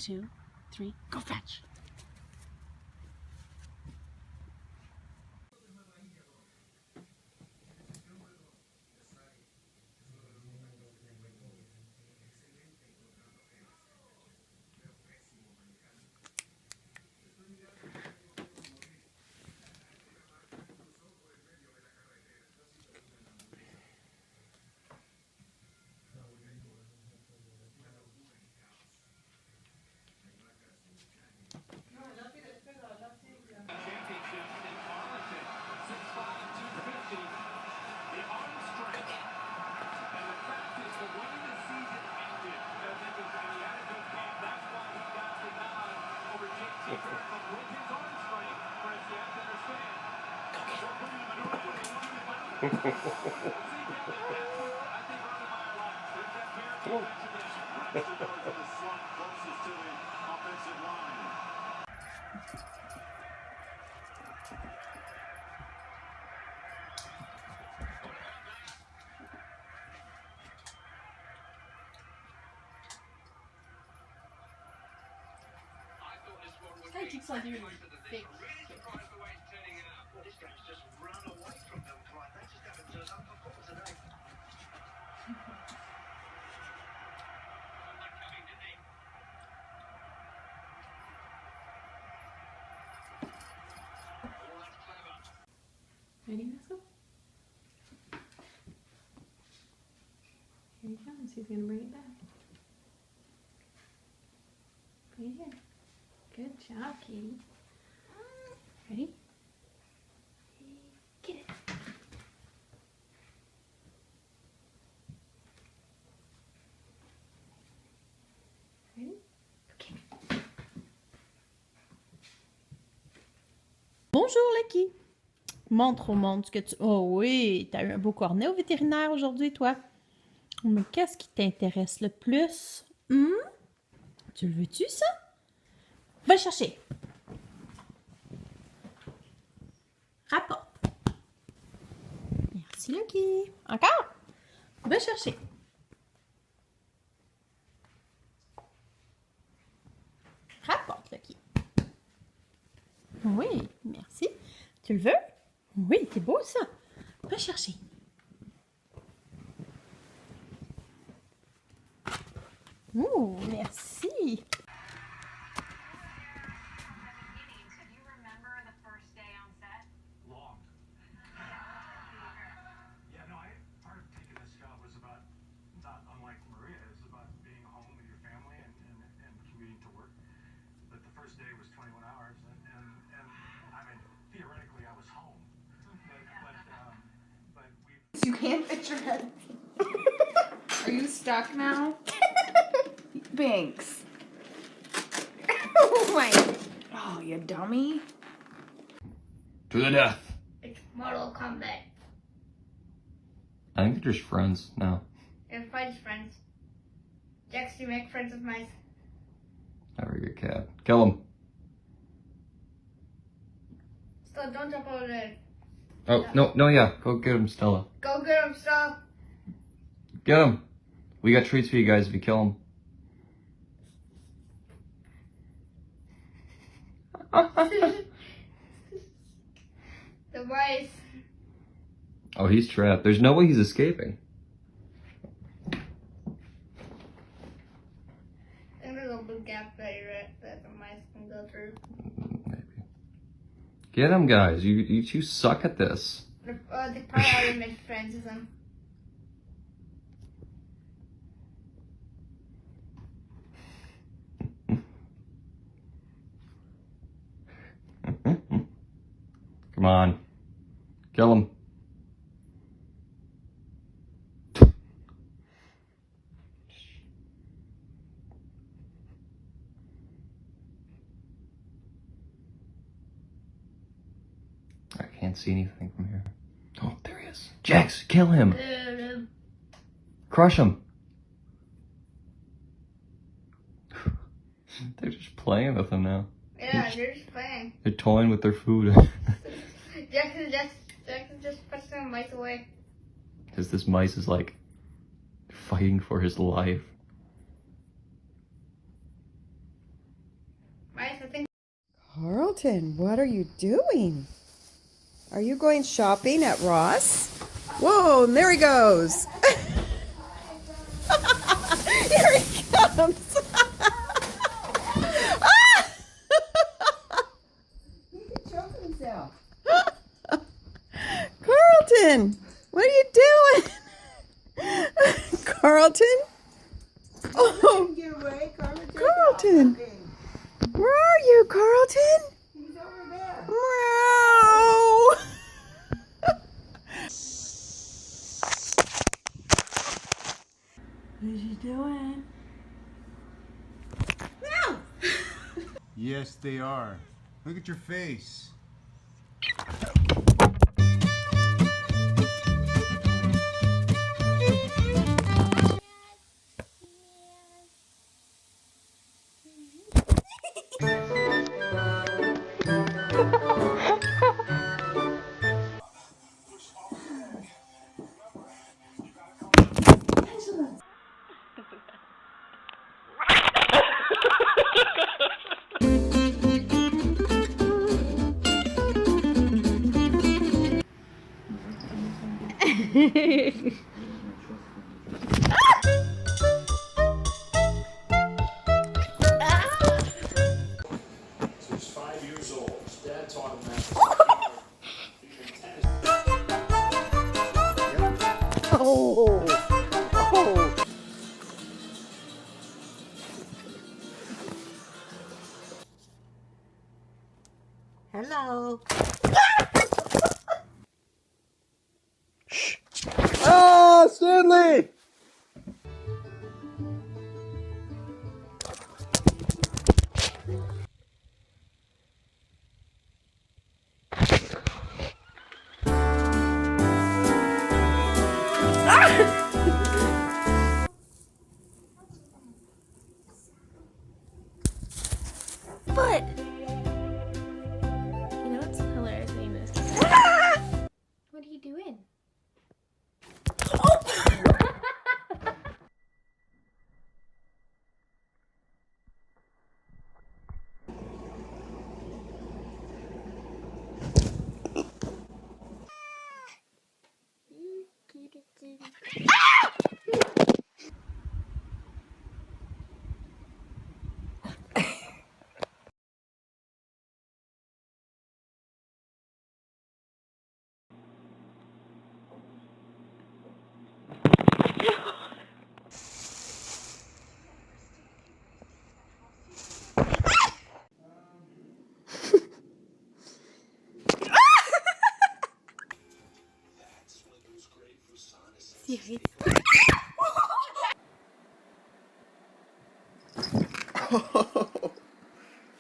2, 3, go fetch. Guy keeps on doing fake. Ready, Nesco? Here he comes. He's gonna bring it back. Right here. Good job, Katie. Ready? Get it. Ready? Okay. Bonjour, Lucky. Montre au monde ce que tu... Oh oui, t'as eu un beau cornet au vétérinaire aujourd'hui, toi. Mais qu'est-ce qui t'intéresse le plus? Tu le veux-tu, ça? Va le chercher. Rapporte. Merci, Lucky. Encore? Va chercher. Rapporte, Lucky. Oui, merci. Tu le veux? Oui, c'est beau, ça. Va chercher. Oh, merci. You can't fit your head. Are you stuck now? Binks. Oh my. Oh, you dummy. To the death. It's Mortal Kombat. I think they're just friends now. And fight friends. Jax, you make friends with mice. Very good cat. Kill him. Stella, don't jump over there. Oh, no, yeah. Go get him, Stella. Go get him, Stella. Get him. We got treats for you guys if you kill him. The mice. Oh, he's trapped. There's no way he's escaping. And there's a big gap there that the mice can go through. Maybe. Get him, guys. You two suck at this. They probably already made friends with him. Come on. Kill him. I can't see anything from here. Oh, there he is. Jax, kill him. Crush him. They're just playing with him now. Yeah, they're just playing. They're toying with their food. Jax is just pushing the mice away. Because this mice is like fighting for his life. Carlton, what are you doing? Are you going shopping at Ross? Whoa, and there he goes. Here he comes. He can choke himself. Carlton, what are you doing? Carlton? Oh, Carlton. Where are you, Carlton? He's over there. Meow. What is he doing? No. Yes, they are. Look at your face. He's 5 years old. His dad taught him that. Oh. Oh. Hello. Ah, Stanley! But you know what's hilarious in this? What are you doing? Serious?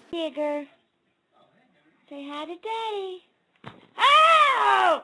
Digger, say hi to Daddy. Ow!